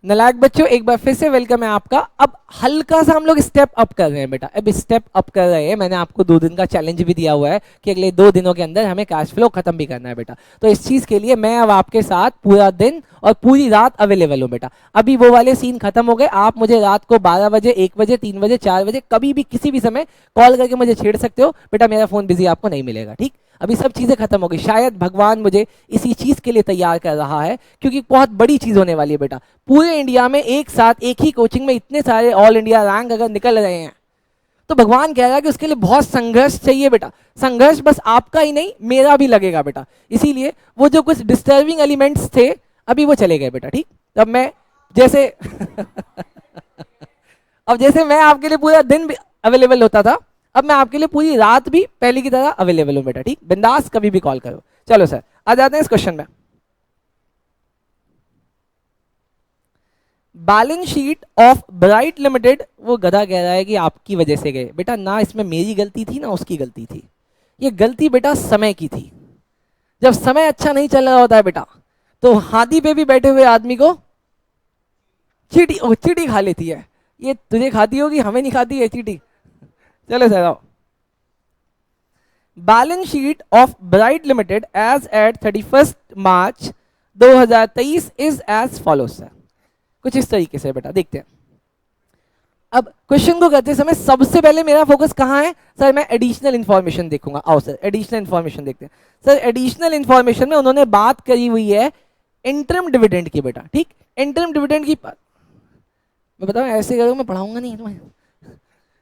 नालायक बच्चों, एक बार फिर से वेलकम है आपका। अब हल्का सा हम लोग स्टेप अप कर रहे हैं बेटा, अब स्टेप अप कर रहे हैं। मैंने आपको 2 दिन का चैलेंज भी दिया हुआ है कि अगले 2 दिनों के अंदर हमें कैश फ्लो खत्म भी करना है बेटा। तो इस चीज के लिए मैं अब आपके साथ पूरा दिन और पूरी रात अवेलेबल हूँ बेटा। अभी वो वाले सीन खत्म हो गए। आप मुझे रात को 12 बजे, 1 बजे, 3 बजे, 4 बजे कभी भी किसी भी समय कॉल करके मुझे छेड़ सकते हो बेटा। मेरा फोन बिजी आपको नहीं मिलेगा, ठीक। अभी सब चीजें खत्म हो गई। शायद भगवान मुझे इसी चीज के लिए तैयार कर रहा है, क्योंकि बहुत बड़ी चीज होने वाली है बेटा। पूरे इंडिया में एक साथ एक ही कोचिंग में इतने सारे ऑल इंडिया रैंक अगर निकल रहे हैं, तो भगवान कह रहा है कि उसके लिए बहुत संघर्ष चाहिए बेटा। संघर्ष बस आपका ही नहीं, मेरा भी लगेगा बेटा। इसीलिए वो जो कुछ डिस्टर्बिंग एलिमेंट्स थे अभी वो चले गए बेटा, ठीक। तब मैं जैसे अब जैसे मैं आपके लिए पूरा दिन अवेलेबल होता था, अब मैं आपके लिए पूरी रात भी पहले की तरह अवेलेबल हूं बेटा, ठीक। बिंदास कभी भी कॉल करो। चलो सर, आ जाते हैं इस क्वेश्चन में। Balance sheet of Bright limited, वो गधा कह रहा है कि आपकी वजह से गए बेटा। ना इसमें मेरी गलती थी ना उसकी गलती थी, ये गलती बेटा समय की थी। जब समय अच्छा नहीं चल रहा होता है बेटा, तो हाथी पे भी बैठे हुए आदमी को चीटी खा लेती है। ये तुझे खाती होगी, हमें नहीं खाती है चीटी। चलो सर आओ। Balance sheet of Bright limited as at 31 March 2023 is as follows sir. कुछ इस तरीके से बेटा, देखते हैं। अब क्वेश्चन को करते समय सबसे पहले मेरा फोकस कहां है सर? मैं एडिशनल इंफॉर्मेशन देखूंगा। आओ सर एडिशनल इंफॉर्मेशन देखते हैं। सर एडिशनल इंफॉर्मेशन में उन्होंने बात करी हुई है इंटरम डिविडेंड की बेटा, ठीक। इंटरम डिविडेंड की मैं बताऊं ऐसे करूं, मैं पढ़ाऊंगा नहीं तुम्हें।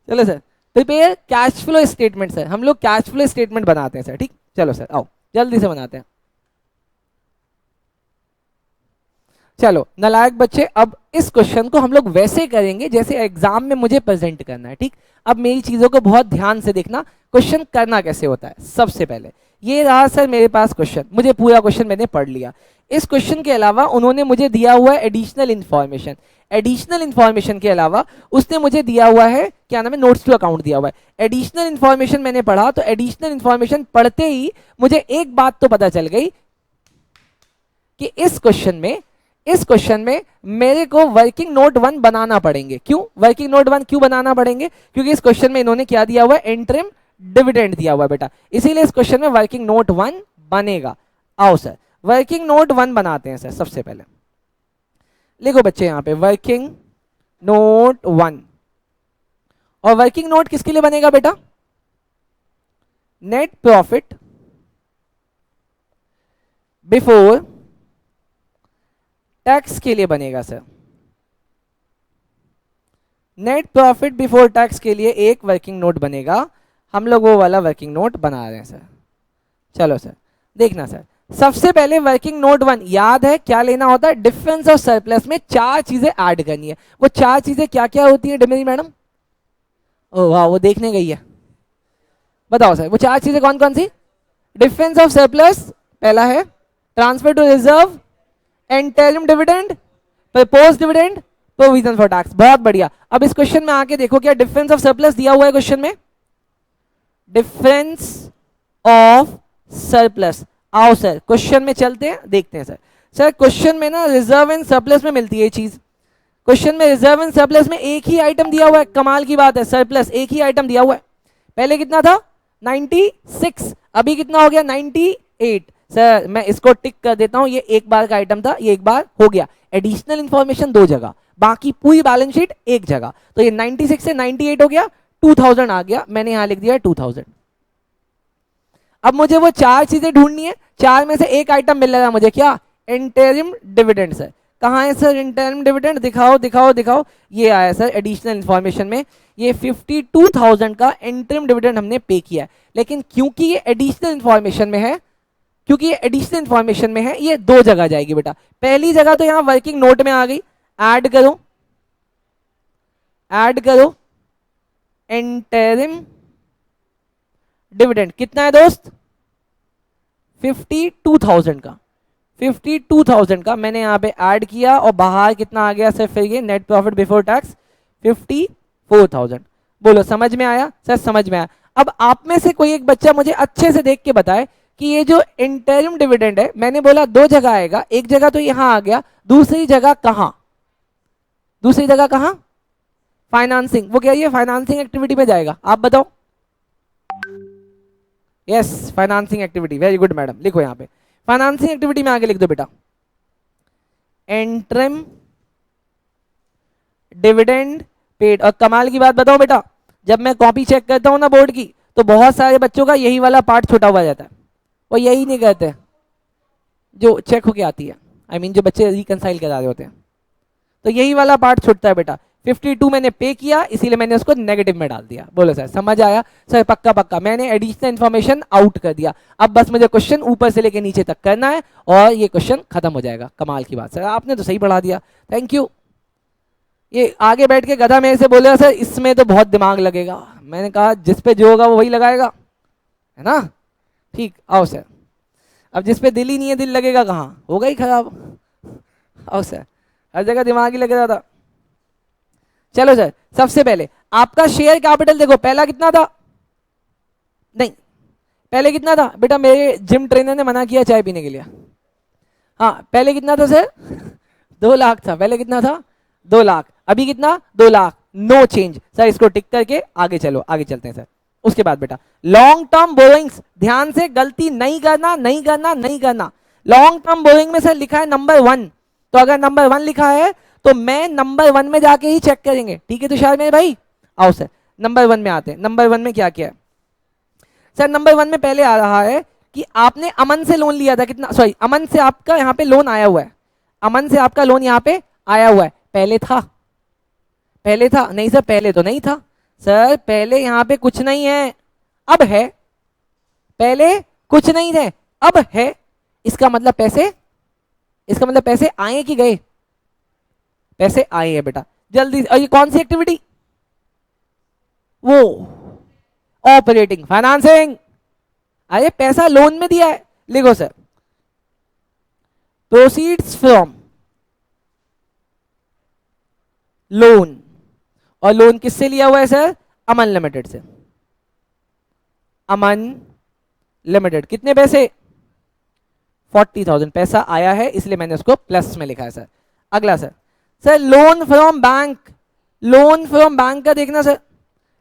चलो sir, prepare cash flow statement sir. हम लोग कैश फ्लो स्टेटमेंट बनाते हैं सर, ठीक। चलो सर आओ जल्दी से बनाते हैं। चलो नालायक बच्चे, अब इस क्वेश्चन को हम लोग वैसे करेंगे जैसे एग्जाम में मुझे प्रेजेंट करना है, ठीक। अब मेरी चीजों को बहुत ध्यान से देखना। क्वेश्चन करना कैसे होता है, सबसे पहले ये रहा सर मेरे पास क्वेश्चन, मुझे पूरा क्वेश्चन मैंने पढ़ लिया। इस क्वेश्चन के अलावा उन्होंने मुझे दिया हुआ है एडिशनल इंफॉर्मेशन। एडिशनल इंफॉर्मेशन के अलावा उसने मुझे दिया हुआ है, क्या नाम है, नोट्स टू अकाउंट दिया हुआ है। एडिशनल इंफॉर्मेशन मैंने पढ़ा, तो एडिशनल इंफॉर्मेशन पढ़ते ही मुझे एक बात तो पता चल गई कि इस क्वेश्चन में मेरे को वर्किंग नोट 1 बनाना पड़ेंगे। क्यों वर्किंग नोट 1 क्यों बनाना पड़ेंगे? क्योंकि इस क्वेश्चन में इन्होंने क्या दिया हुआ है, इंटरिम डिविडेंड दिया हुआ है बेटा, इसीलिए इस क्वेश्चन में वर्किंग नोट 1 बनेगा। आओ सर वर्किंग नोट 1 बनाते हैं सर। सबसे पहले लिखो बच्चे यहां पे वर्किंग नोट 1। और वर्किंग नोट किसके लिए बनेगा बेटा? नेट प्रॉफिट बिफोर टैक्स के लिए बनेगा sir. Net profit before tax के लिए एक वर्किंग नोट बनेगा। हम लोग वो वाला वर्किंग नोट बना रहे हैं सर। चलो सर देखना सर, सबसे पहले वर्किंग नोट 1 याद है क्या लेना होता है? डिफरेंस और सरप्लस में 4 चीजें ऐड करनी है। वो 4 चीजें क्या क्या होती है मेरी मैडम? ओ वाह, वो देखने गई है। बताओ सर वो 4 चीजें कौन कौन सी? डिफरेंस ऑफ सरप्लस पहला है, transfer to reserve, interim dividend, propose dividend, provision for tax. बहुत बढ़िया। अब इस क्वेश्चन में आके देखो क्या डिफरेंस ऑफ सरप्लस दिया हुआ है क्वेश्चन में? Difference of surplus. आओ सर क्वेश्चन में चलते हैं, देखते हैं सर। सर क्वेश्चन में ना रिजर्व एंड सरप्लस में मिलती है ये चीज। क्वेश्चन में रिजर्व एंड सरप्लस में एक ही आइटम दिया हुआ है, कमाल की बात है, सरप्लस एक ही आइटम दिया हुआ है। पहले कितना था? 96, अभी कितना हो गया? 98। सर मैं इसको टिक कर देता हूं, ये एक बार का आइटम था, ये एक बार हो गया। एडिशनल इंफॉर्मेशन 2 जगह, बाकी पूरी बैलेंस शीट एक जगह। तो ये 96 से 98 हो गया, 2000 आ गया, मैंने यहां लिख दिया 2000। अब मुझे वो 4 चीजें ढूंढनी है, 4 में से एक आइटम मिल रहा है मुझे, क्या? Interim dividend sir. कहां है सर इंटरिम डिविडेंड? दिखाओ दिखाओ दिखाओ। ये आया सर एडिशनल इंफॉर्मेशन में, ये 52,000 का इंटरिम डिविडेंड हमने पे किया है। लेकिन क्योंकि ये एडिशनल इंफॉर्मेशन में है, ये 2 जगह जाएगी बेटा। पहली जगह तो यहां वर्किंग नोट में आ गई, ऐड करो इंटरिम डिविडेंड। कितना है दोस्त? 52,000 का। 52,000 का मैंने यहां पे ऐड किया, और बाहर कितना आ गया सर? फिर ये नेट प्रॉफिट बिफोर टैक्स 54,000। बोलो समझ में आया? सर समझ में आया। अब आप में से कोई एक बच्चा मुझे अच्छे से देख के बताए कि ये जो इंटरिम डिविडेंड है, मैंने बोला 2 जगह आएगा, एक जगह तो यहां आ गया, दूसरी जगह कहां? दूसरी जगह कहाँ, फाइनेंसिंग, वो क्या है, फाइनेंसिंग एक्टिविटी में जाएगा, आप बताओ। Yes, financing activity, very good madam, लिखो यहाँ पे फाइनेंसिंग एक्टिविटी में आगे लिख दो बेटा, एंट्रम डिविडेंड पेड। और कमाल की बात बताओ बेटा, जब मैं कॉपी चेक करता हूं ना बोर्ड की, तो बहुत सारे बच्चों का यही वाला पार्ट छूटा हुआ जाता है, वो यही नहीं करते जो चेक होके आती है, I mean, जो बच्चे रिकंसाइल करा रहे होते हैं, तो यही वाला पार्ट छूटता है बेटा। 52 मैंने पे किया, इसीलिए मैंने उसको नेगेटिव में डाल दिया। बोलो सर समझ आया? सर पक्का पक्का, मैंने एडिशनल इन्फॉर्मेशन आउट कर दिया। अब बस मुझे क्वेश्चन ऊपर से लेके नीचे तक करना है और ये क्वेश्चन खत्म हो जाएगा। कमाल की बात सर, आपने तो सही बढ़ा दिया, थैंक यू। ये आगे बैठ के गधा मेरे से बोले सर इसमें तो बहुत दिमाग लगेगा, मैंने कहा जिस पे जो होगा वो वही लगाएगा, है ना? ठीक, आओ सर। अब जिस पे दिल ही नहीं है, दिल लगेगा कहाँ, होगा ही खराब। आओ सर, हर जगह दिमाग ही लग रहा था। चलो सर, सबसे पहले आपका शेयर कैपिटल देखो, पहला कितना था? नहीं, पहले कितना था बेटा? मेरे जिम ट्रेनर ने मना किया चाय पीने के लिए। हाँ, पहले कितना था सर? 2 लाख था। पहले कितना था? 2 लाख। अभी कितना? 2 लाख। No change. सर इसको टिक करके आगे चलो, आगे चलते हैं सर। उसके बाद बेटा लॉन्ग टर्म बोरोइंग्स, ध्यान से गलती नहीं करना, नहीं करना, नहीं करना। लॉन्ग टर्म बोरोइंग में सर लिखा है नंबर 1, तो अगर नंबर 1 लिखा है तो मैं नंबर 1 में जाके ही चेक करेंगे, ठीक है तुषार मेरे भाई? आओ सर नंबर 1 में आते हैं। नंबर 1 में क्या क्या है सर? नंबर 1 में पहले आ रहा है कि आपने अमन से लोन लिया था, कितना, सॉरी अमन से आपका यहाँ पे लोन आया हुआ है, अमन से आपका लोन यहाँ पे आया हुआ है। पहले था? पहले था? नहीं सर पहले तो नहीं था सर, पहले यहाँ पे कुछ नहीं है, अब है। पहले कुछ नहीं थे, अब है। इसका मतलब पैसे, इसका मतलब पैसे आए कि गए? पैसे आए हैं बेटा, जल्दी। और ये कौन सी एक्टिविटी? वो ऑपरेटिंग फाइनेंसिंग। अरे पैसा लोन में दिया है, लिखो सर प्रोसीड्स फ्रॉम लोन। और लोन किससे लिया हुआ है सर? अमन लिमिटेड से। अमन लिमिटेड, कितने पैसे? 40,000 पैसा आया है, इसलिए मैंने उसको प्लस में लिखा है सर। अगला sir, sir loan from bank. Loan from bank का देखना सर,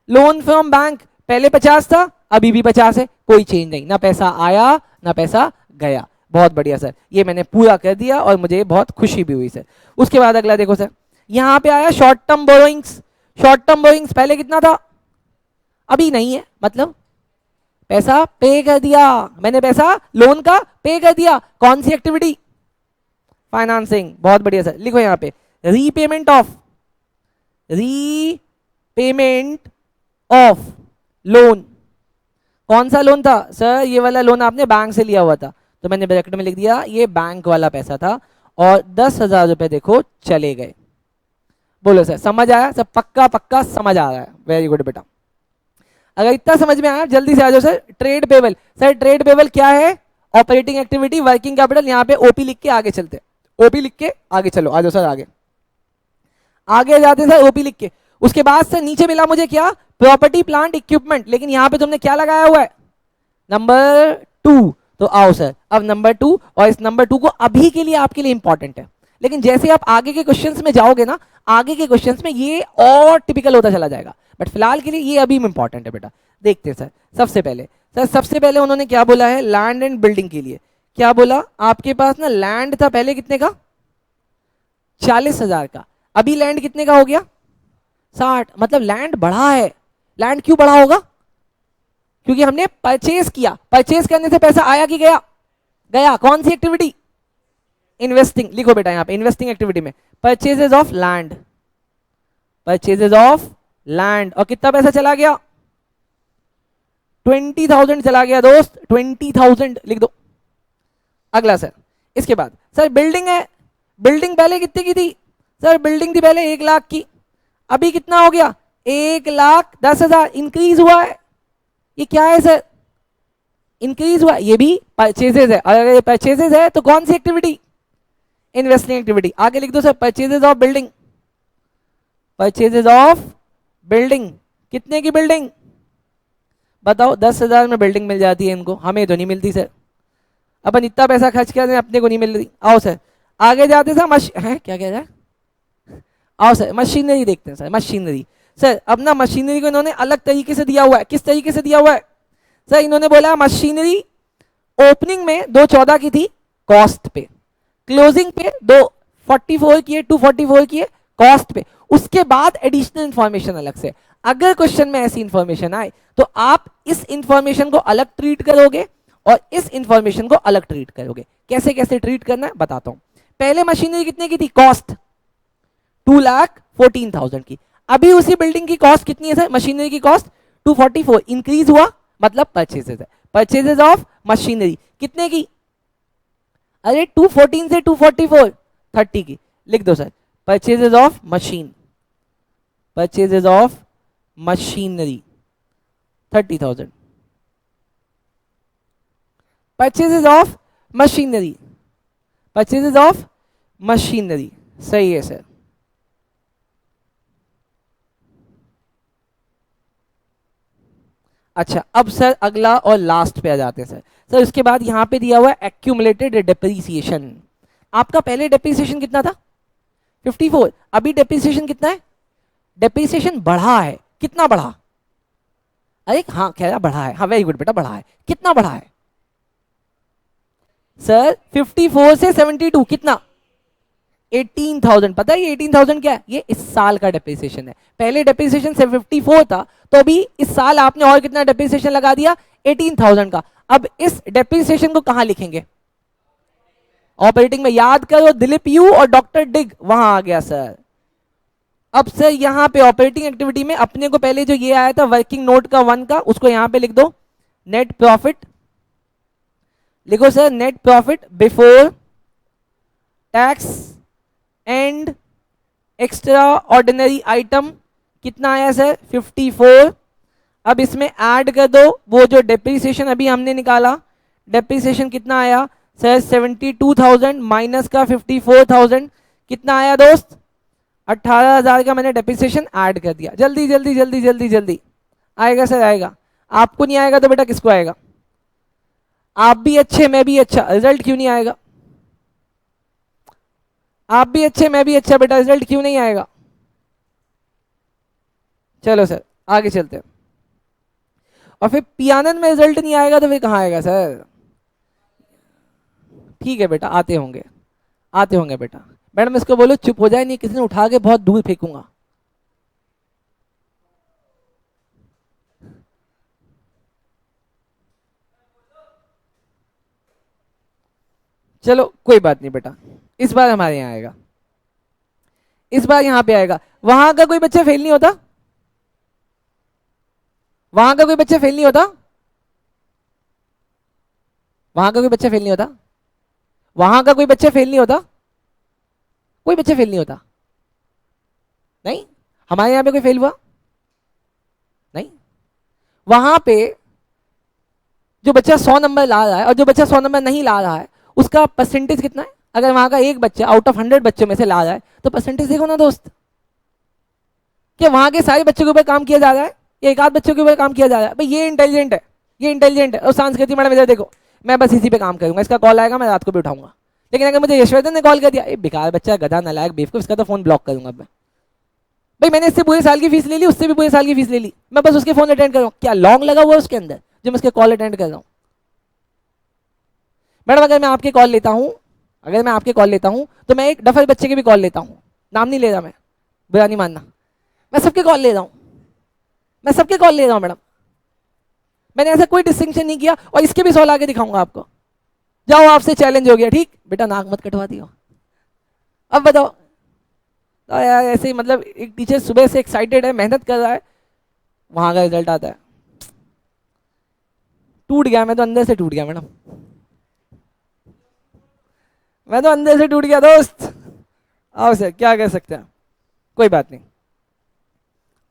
लोन फ्रॉम बैंक पहले 50 था, अभी भी 50 है, कोई चेंज नहीं, ना पैसा आया ना पैसा गया। बहुत बढ़िया सर, ये मैंने पूरा कर दिया और मुझे बहुत खुशी भी हुई सर। उसके बाद अगला देखो सर, यहां पे आया short term borrowings. Short term borrowings पहले कितना था? अभी नहीं है, मतलब पैसा पे कर दिया मैंने, पैसा लोन का पे कर दिया। कौन सी एक्टिविटी? फाइनेंसिंग। बहुत बढ़िया सर, लिखो यहां पे repayment of, repayment of loan. कौन सा लोन था सर? ये वाला लोन आपने बैंक से लिया हुआ था, तो मैंने ब्रैकेट में लिख दिया ये बैंक वाला पैसा था, और 10,000 रुपए देखो चले गए। बोलो सर समझ आया? सब पक्का पक्का समझ आ रहा है, वेरी गुड बेटा। अगर इतना समझ में आया जल्दी से आ जाओ sir. Trade payable, sir trade payable क्या है? Operating activity, working capital. यहाँ पे ओपी लिख के आगे चलते, ओपी लिख के आगे चलो, आ जाओ सर आगे, आगे जाते सर ओपी लिख के। उसके बाद सर नीचे मिला मुझे क्या? प्रॉपर्टी प्लांट इक्विपमेंट, लेकिन यहाँ पे तुमने क्या लगाया हुआ है? नंबर 2। तो आओ सर अब नंबर 2, और इस नंबर 2 को अभी के लिए आपके लिए इंपॉर्टेंट है, लेकिन जैसे आप आगे के क्वेश्चंस में जाओगे ना, आगे के क्वेश्चंस में ये और टिपिकल होता चला जाएगा, बट फिलहाल के लिए ये अभी इंपॉर्टेंट है बेटा। देखते हैं सर, सबसे पहले सर, सबसे पहले उन्होंने क्या बोला है? लैंड एंड बिल्डिंग के लिए क्या बोला? आपके पास ना लैंड था पहले कितने का? 40,000 का। अभी लैंड कितने का हो गया? 60। मतलब लैंड बढ़ा है। लैंड क्यों बढ़ा होगा? क्योंकि हमने परचेज किया। परचेज करने से पैसा आया कि गया? गया। कौन सी एक्टिविटी? इन्वेस्टिंग। लिखो बेटा यहाँ पे इन्वेस्टिंग एक्टिविटी में purchases of land, purchases of land. और कितना पैसा चला गया? 20,000 चला गया दोस्त, 20,000 लिख दो। अगला सर, इसके बाद सर बिल्डिंग है। बिल्डिंग पहले कितने की थी सर? बिल्डिंग थी पहले 1 लाख की, अभी कितना हो गया? 1,10,000। इंक्रीज हुआ है। ये क्या है सर? इंक्रीज हुआ। ये भी परचेजेज है, अगर ये परचेजेज है तो कौन सी एक्टिविटी? Investing activity. आगे लिख दो sir purchases of building, purchases of building. कितने की बिल्डिंग बताओ? 10,000 में बिल्डिंग मिल जाती है इनको, हमें तो नहीं मिलती सर। अपन इतना पैसा खर्च कर रहे हैं, अपने को नहीं मिल रही। आओ सर आगे जाते सर। है क्या कह रहा है? आओ सर मशीनरी देखते हैं सर, मशीनरी। सर अब ना मशीनरी को इन्होंने अलग तरीके से दिया हुआ है। किस तरीके से दिया हुआ है सर? इन्होंने बोला मशीनरी ओपनिंग में 214 की थी कॉस्ट पे, क्लोजिंग पे 244 की है, 244 की है कॉस्ट पे, उसके बाद एडिशनल इंफॉर्मेशन अलग से। अगर क्वेश्चन में ऐसी इंफॉर्मेशन आए तो आप इस इंफॉर्मेशन को अलग ट्रीट करोगे और इस इंफॉर्मेशन को अलग ट्रीट करोगे। कैसे कैसे ट्रीट करना है बताता हूं। पहले मशीनरी कितने की थी कॉस्ट? 2,14,000 की। अभी उसी बिल्डिंग की कॉस्ट कितनी है सर? मशीनरी की कॉस्ट 244, इंक्रीज हुआ मतलब परचेजेस है। परचेजेस ऑफ मशीनरी कितने की? अरे 214 से 244, 30 की। लिख दो sir purchases of machine, purchases of machinery 30,000, purchases of machinery, purchases of machinery. सही है सर। अच्छा अब सर अगला और लास्ट पे आ जाते हैं सर। सर उसके बाद यहां पे दिया हुआ है एक्यूमुलेटेड डेप्रीसिएशन। आपका पहले डेप्रीसिएशन कितना था? 54। अभी डेप्रीसिएशन कितना है? डेप्रीसिएशन बढ़ा है। कितना बढ़ा? अरे हाँ कह रहा बढ़ा है, हाँ वेरी गुड बेटा बढ़ा है। कितना बढ़ा है सर? 54 से 72 कितना? 18,000। पता है ये 18,000 क्या है? ये इस साल का डेप्रिसिएशन है। पहले डेप्रिसिएशन 74 था, तो अभी इस साल आपने और कितना डेप्रिसिएशन लगा दिया? 18,000 का। अब इस डेप्रिसिएशन को कहां लिखेंगे? ऑपरेटिंग में। याद करो दिलीप यू और डॉक्टर डिग वहां आ गया सर। अब सर यहां पे ऑपरेटिंग एक्टिविटी में अपने को पहले जो ये आया था वर्किंग नोट का 1 का, उसको यहां पे लिख दो नेट प्रॉफिट। लिखो sir net profit before tax and extra ordinary item कितना आया सर? 54। अब इसमें ऐड कर दो वो जो डेप्रीसिएशन अभी हमने निकाला। डेप्रीसिएशन कितना आया सर? 72,000 माइनस का 54,000 कितना आया दोस्त? 18,000 का मैंने डेप्रीसिएशन ऐड कर दिया। जल्दी जल्दी जल्दी जल्दी जल्दी आएगा सर, आएगा। आपको नहीं आएगा तो बेटा किसको आएगा? आप भी अच्छे मैं भी अच्छा, रिजल्ट क्यों नहीं आएगा? आप भी अच्छे मैं भी अच्छा, बेटा रिजल्ट क्यों नहीं आएगा? चलो सर आगे चलते हैं। और फिर पियानन में रिजल्ट नहीं आएगा तो फिर कहाँ आएगा सर? ठीक है बेटा आते होंगे, आते होंगे बेटा। मैडम इसको बोलो चुप हो जाए, नहीं किसी ने उठा के बहुत दूर फेंकूंगा। चलो कोई बात नहीं बेटा, इस बार हमारे यहाँ आएगा, इस बार यहाँ पे आएगा। वहां का कोई बच्चा फेल नहीं होता? वहां का कोई बच्चा फेल नहीं होता? वहां का कोई बच्चा फेल नहीं होता? वहां का कोई बच्चा फेल नहीं होता? कोई बच्चा फेल नहीं होता? नहीं? हमारे यहाँ पे कोई फेल हुआ नहीं? वहां पे जो बच्चा 100 नंबर ला रहा है और जो बच्चा 100 नंबर नहीं ला रहा है उसका परसेंटेज कितना है? अगर वहां का एक बच्चा आउट ऑफ 100 बच्चों में से ला रहा है तो परसेंटेज देखो ना दोस्त। क्या वहां के सारे बच्चों के ऊपर काम किया जा रहा है या एक आध बच्चों के ऊपर काम किया जा रहा है? भाई ये इंटेलिजेंट है, ये इंटेलिजेंट है। और सांस्कृतिक मैडम इधर देखो, मैं बस इसी पे काम करूंगा, इसका कॉल आएगा मैं रात को भी उठाऊंगा। लेकिन अगर मुझे यशवर्धन ने कॉल कर दिया, ये बेकार बच्चा गधा नालायक बेवकूफ, इसका तो फोन ब्लॉक करूंगा मैं। भाई मैंने इससे पूरे साल की फीस ले ली, उससे भी पूरे साल की फीस ले ली, मैं बस उसके फोन अटेंड कर रहा हूँ। क्या लॉन्ग लगा हुआ है उसके अंदर जो मैं उसके कॉल अटेंड कर रहा हूँ? मैडम अगर मैं आपके कॉल लेता हूँ, अगर मैं आपके कॉल लेता हूँ तो मैं एक डफर बच्चे के भी कॉल लेता हूँ, नाम नहीं ले रहा मैं, बुरा नहीं मानना, मैं सबके कॉल ले रहा हूँ, मैं सबके कॉल ले रहा हूँ मैडम। मैंने ऐसा कोई डिस्टिंक्शन नहीं किया और इसके भी 100 लाके दिखाऊंगा आपको। जाओ आपसे चैलेंज हो गया, ठीक बेटा नाक मत कटवा दियो। अब बताओ तो यार ऐसे ही मतलब एक टीचर सुबह से एक्साइटेड है, मेहनत कर रहा है, वहां का रिजल्ट आता है टूट गया। मैं तो अंदर से टूट गया मैडम, मैं तो अंदर से टूट गया दोस्त। आओ सर क्या कह सकते हैं, कोई बात नहीं।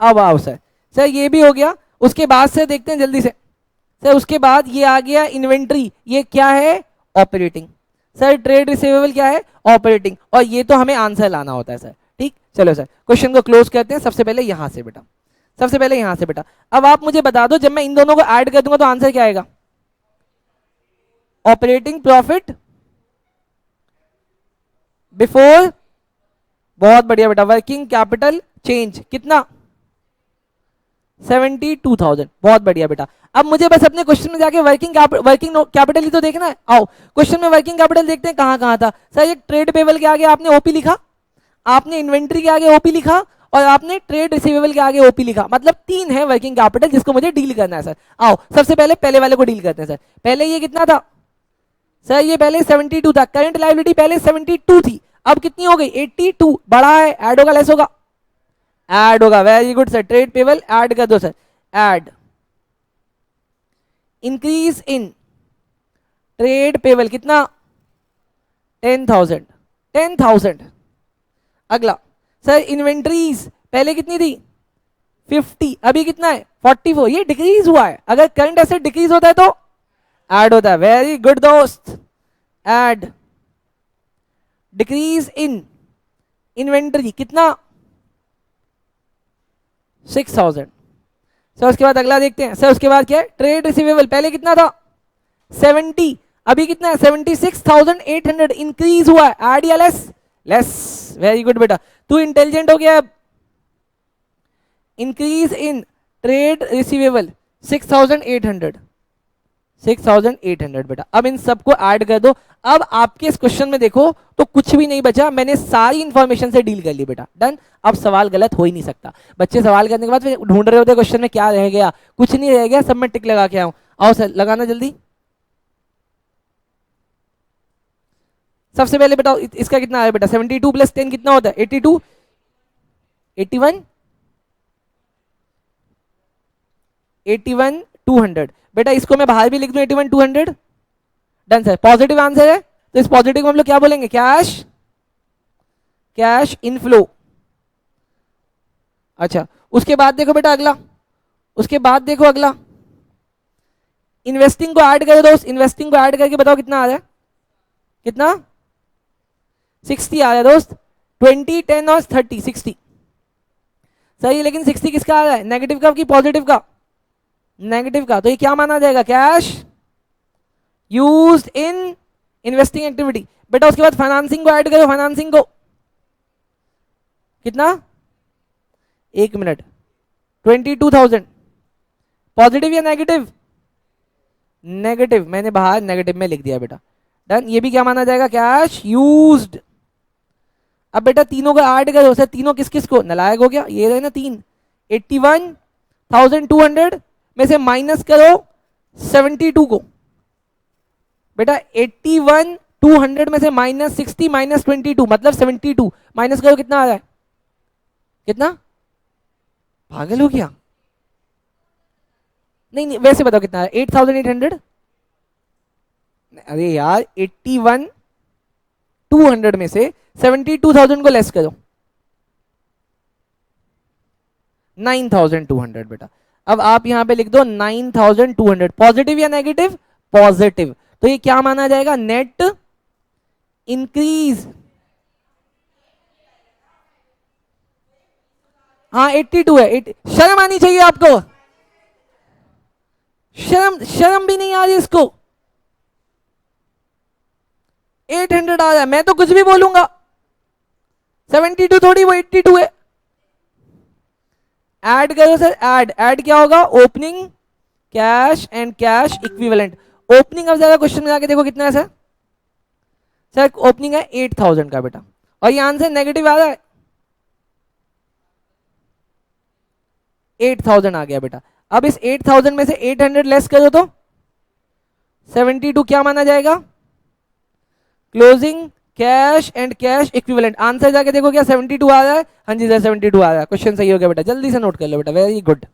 अब आओ सर, सर ये भी हो गया। उसके बाद से देखते हैं जल्दी से सर, उसके बाद ये आ गया इन्वेंट्री, ये क्या है? ऑपरेटिंग। सर ट्रेड रिसीवेबल क्या है? ऑपरेटिंग। और ये तो हमें आंसर लाना होता है सर, ठीक। चलो सर क्वेश्चन को क्लोज करते हैं। सबसे पहले यहां से बेटा, सबसे पहले यहां से बेटा, अब आप मुझे बता दो जब मैं इन दोनों को ऐड कर दूंगा तो आंसर क्या आएगा? ऑपरेटिंग प्रॉफिट बिफोर बहुत बढ़िया बेटा। वर्किंग कैपिटल चेंज कितना 72,000। बहुत बढ़िया बेटा। अब मुझे बस अपने क्वेश्चन में जाके वर्किंग कैपिटल ही तो देखना है। आओ क्वेश्चन में वर्किंग कैपिटल देखते हैं कहां कहां था। सर ये ट्रेड पेबल के आगे आपने ओपी लिखा, आपने इन्वेंट्री के आगे ओपी लिखा और आपने ट्रेड रिसीवेबल के आगे ओपी लिखा, मतलब 3 है वर्किंग कैपिटल जिसको मुझे डील करना है सर। आओ सबसे पहले पहले वाले को डील करते हैं सर। पहले ये कितना था सर, ये पहले 72 था। करंट लायबिलिटी पहले 72 थी, अब कितनी हो गई 82। बढ़ा है, ऐड होगा लेस होगा, ऐड होगा। Very good sir. Trade payable add कर दो sir, add. Increase in trade payable कितना 10,000 10,000। अगला सर इन्वेंट्रीज पहले कितनी थी 50, अभी कितना है 44, ये डिक्रीज हुआ है। अगर करंट एसेट डिक्रीज होता है तो ऐड होता है। वेरी गुड दोस्त, ऐड। डिक्रीज इन इन्वेंट्री कितना 6,000। सर उसके बाद अगला देखते हैं सर। उसके बाद क्या है ट्रेड रिसीवेबल, पहले कितना था 70, अभी कितना है 76,800। इंक्रीज हुआ है, ऐड या लेस, लेस। वेरी गुड बेटा, तू इंटेलिजेंट हो गया। अब इंक्रीज इन ट्रेड रिसीवेबल 6,800 बेटा। अब इन सबको ऐड कर दो। अब आपके इस क्वेश्चन में देखो तो कुछ भी नहीं बचा, मैंने सारी इंफॉर्मेशन से डील कर ली बेटा। डन। अब सवाल गलत हो ही नहीं सकता। बच्चे सवाल करने के बाद फिर ढूंढ रहे होते क्वेश्चन में क्या रह गया, कुछ नहीं रह गया, सब में टिक लगा के आऊं। आओ सर लगाना जल्दी। सबसे पहले बताओ इसका कितना आया बेटा 72 प्लस 10 कितना होता है 82, 81, 81,200। बेटा इसको मैं बाहर भी लिख दूं 81,200। Done sir. पॉजिटिव आंसर है तो इस पॉजिटिव को हम लोग क्या बोलेंगे कैश, कैश इनफ्लो। अच्छा उसके बाद देखो बेटा अगला, उसके बाद देखो अगला इन्वेस्टिंग को ऐड करो दोस्त। इन्वेस्टिंग को ऐड करके बताओ कितना आ रहा है, कितना 60 आ रहा है दोस्त। 20, 10 और 30 60 सही है। लेकिन 60 किसका आ रहा है नेगेटिव का कि पॉजिटिव का, नेगेटिव का। तो ये क्या माना जाएगा cash used in investing activity. बेटा उसके बाद फाइनेंसिंग को ऐड करो। फाइनेंसिंग को कितना, एक मिनट 22,000। पॉजिटिव या नेगेटिव, नेगेटिव। मैंने बाहर नेगेटिव में लिख दिया बेटा। डन। ये भी क्या माना जाएगा कैश यूज्ड। अब बेटा तीनों को ऐड करो सर। तीनों किस किस को, नालायक हो गया ये रहे ना 3। 81,200 में से माइनस करो 72 को। बेटा 81,200 में से माइनस 60 माइनस 22 मतलब 72 माइनस करो कितना आ रहा है, कितना, पागल हो गया। नहीं नहीं वैसे बताओ कितना है 8,800। अरे यार 81,200 में से 72,000 को लेस करो 9,200 बेटा। अब आप यहां पे लिख दो 9,200। पॉजिटिव या नेगेटिव, पॉजिटिव। तो ये क्या माना जाएगा नेट इंक्रीज। हाँ 82 है। शर्म आनी चाहिए आपको, शर्म भी नहीं आ रही इसको। 800 आ रहा है, मैं तो कुछ भी बोलूंगा। 72 थोड़ी, वो 82 है। ऐड करो सर, ऐड क्या होगा opening cash and cash equivalent. Opening अब ज्यादा क्वेश्चन में जाके देखो कितना है सर। सर ओपनिंग है 8,000 का बेटा और ये आंसर नेगेटिव आ रहा है 8,000 आ गया बेटा। अब इस 8,000 में से 800 लेस करो तो 72 क्या माना जाएगा closing cash and cash equivalent. Answer जाके देखो क्या 72 आ रहा है। हाँ जी सर 72 आ रहा है। क्वेश्चन सही हो गया बेटा, जल्दी से नोट कर लो बेटा। Very good.